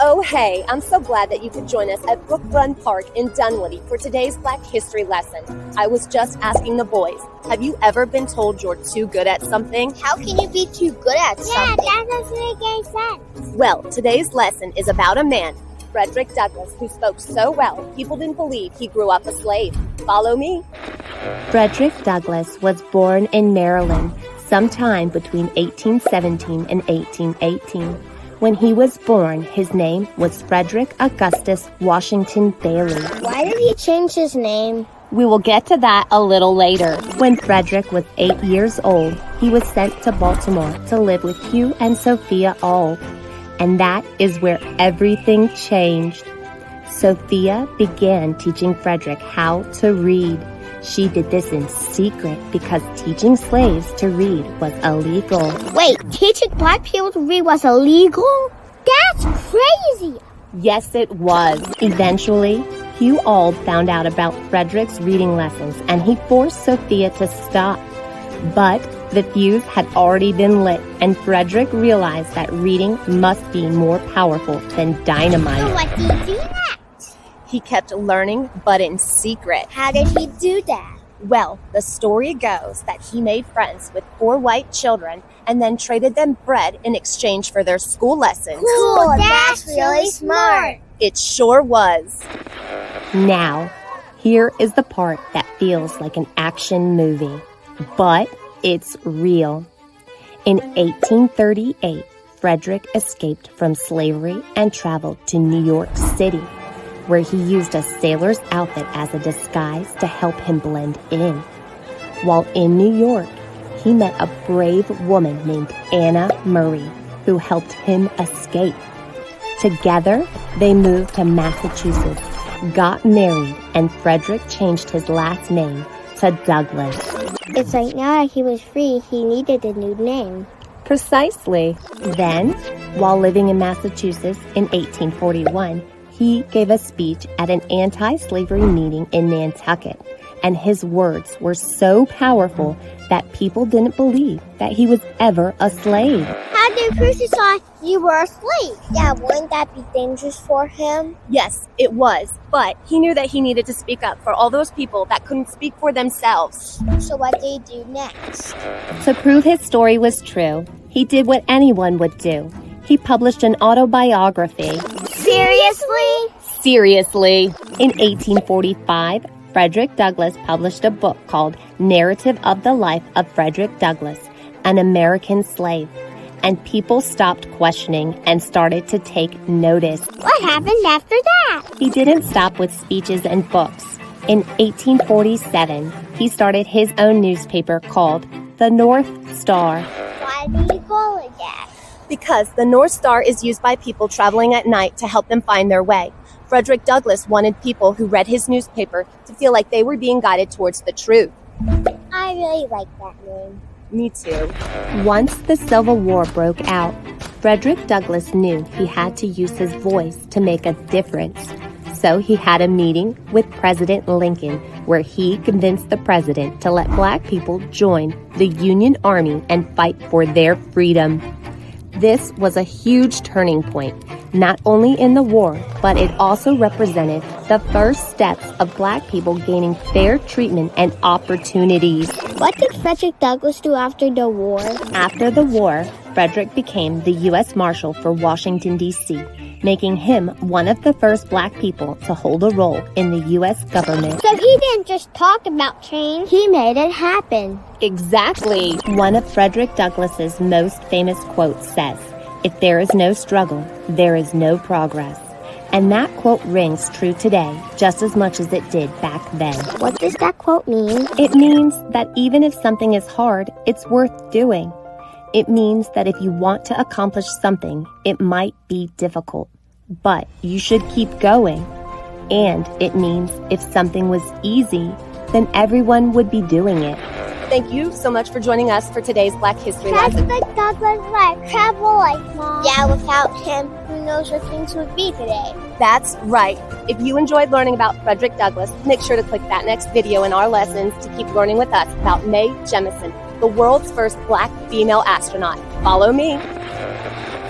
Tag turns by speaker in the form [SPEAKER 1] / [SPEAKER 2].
[SPEAKER 1] Oh, hey, I'm so glad that you could join us at Brook Run Park in Dunwoody for today's Black History lesson. I was just asking the boys, have you ever been told you're too good at something?
[SPEAKER 2] How can you be too good at something?
[SPEAKER 3] Yeah, that doesn't make any sense.
[SPEAKER 1] Well, today's lesson is about a man, Frederick Douglass, who spoke so well, people didn't believe he grew up a slave. Follow me.
[SPEAKER 4] Frederick Douglass was born in Maryland sometime between 1817 and 1818. When he was born, his name was Frederick Augustus Washington Bailey.
[SPEAKER 2] Why did he change his name?
[SPEAKER 4] We will get to that a little later. When Frederick was 8 years old, he was sent to Baltimore to live with Hugh and Sophia Auld. And that is where everything changed. Sophia began teaching Frederick how to read. She did this in secret because teaching slaves to read was illegal.
[SPEAKER 2] Wait, teaching black people to read was illegal? That's crazy!
[SPEAKER 4] Yes, it was. Eventually, Hugh Auld found out about Frederick's reading lessons and he forced Sophia to stop. But the fuse had already been lit and Frederick realized that reading must be more powerful than dynamite.
[SPEAKER 3] So what did he do next?
[SPEAKER 1] He kept learning, but in secret.
[SPEAKER 2] How did he do that?
[SPEAKER 1] Well, the story goes that he made friends with 4 white children and then traded them bread in exchange for their school lessons.
[SPEAKER 2] Cool, that's really smart.
[SPEAKER 1] It sure was.
[SPEAKER 4] Now, here is the part that feels like an action movie, but it's real. In 1838, Frederick escaped from slavery and traveled to New York City, where he used a sailor's outfit as a disguise to help him blend in. While in New York, he met a brave woman named Anna Murray, who helped him escape. Together, they moved to Massachusetts, got married, and Frederick changed his last name to Douglass.
[SPEAKER 2] It's like now that he was free, he needed a new name.
[SPEAKER 4] Precisely. Then, while living in Massachusetts in 1841, he gave a speech at an anti-slavery meeting in Nantucket, and his words were so powerful that people didn't believe that he was ever a slave.
[SPEAKER 2] How did prove decide you were a slave? Yeah, wouldn't that be dangerous for him?
[SPEAKER 1] Yes, it was, but he knew that he needed to speak up for all those people that couldn't speak for themselves.
[SPEAKER 2] So what did he do next?
[SPEAKER 4] To prove his story was true, he did what anyone would do. He published an autobiography.
[SPEAKER 2] Seriously?
[SPEAKER 4] Seriously. In 1845, Frederick Douglass published a book called Narrative of the Life of Frederick Douglass, an American Slave. And people stopped questioning and started to take notice.
[SPEAKER 3] What happened after that?
[SPEAKER 4] He didn't stop with speeches and books. In 1847, he started his own newspaper called The North Star.
[SPEAKER 3] Why did he call it that?
[SPEAKER 1] Because the North Star is used by people traveling at night to help them find their way. Frederick Douglass wanted people who read his newspaper to feel like they were being guided towards the truth.
[SPEAKER 3] I really like that name.
[SPEAKER 1] Me too.
[SPEAKER 4] Once the Civil War broke out, Frederick Douglass knew he had to use his voice to make a difference. So he had a meeting with President Lincoln where he convinced the president to let black people join the Union Army and fight for their freedom. This was a huge turning point, not only in the war, but it also represented the first steps of black people gaining fair treatment and opportunities.
[SPEAKER 2] What did Frederick Douglass do after the war?
[SPEAKER 4] After the war, Frederick became the U.S. Marshal for Washington, D.C., making him one of the first black people to hold a role in the U.S. government.
[SPEAKER 3] So he didn't just talk about change,
[SPEAKER 2] He made it happen.
[SPEAKER 4] Exactly. One of Frederick Douglass's most famous quotes says, "If there is no struggle, there is no progress." And that quote rings true today just as much as it did back then.
[SPEAKER 2] What does that quote mean?
[SPEAKER 4] It means that even if something is hard, it's worth doing. It means that if you want to accomplish something, it might be difficult, but you should keep going. And it means if something was easy, then everyone would be doing it.
[SPEAKER 1] Thank you so much for joining us for today's Black History lesson.
[SPEAKER 3] Frederick Douglass like travel like Mom.
[SPEAKER 2] Yeah, without him, who knows what things would be today.
[SPEAKER 1] That's right. If you enjoyed learning about Frederick Douglass, make sure to click that next video in our lessons to keep learning with us about Mae Jemison, the world's first black female astronaut. Follow me.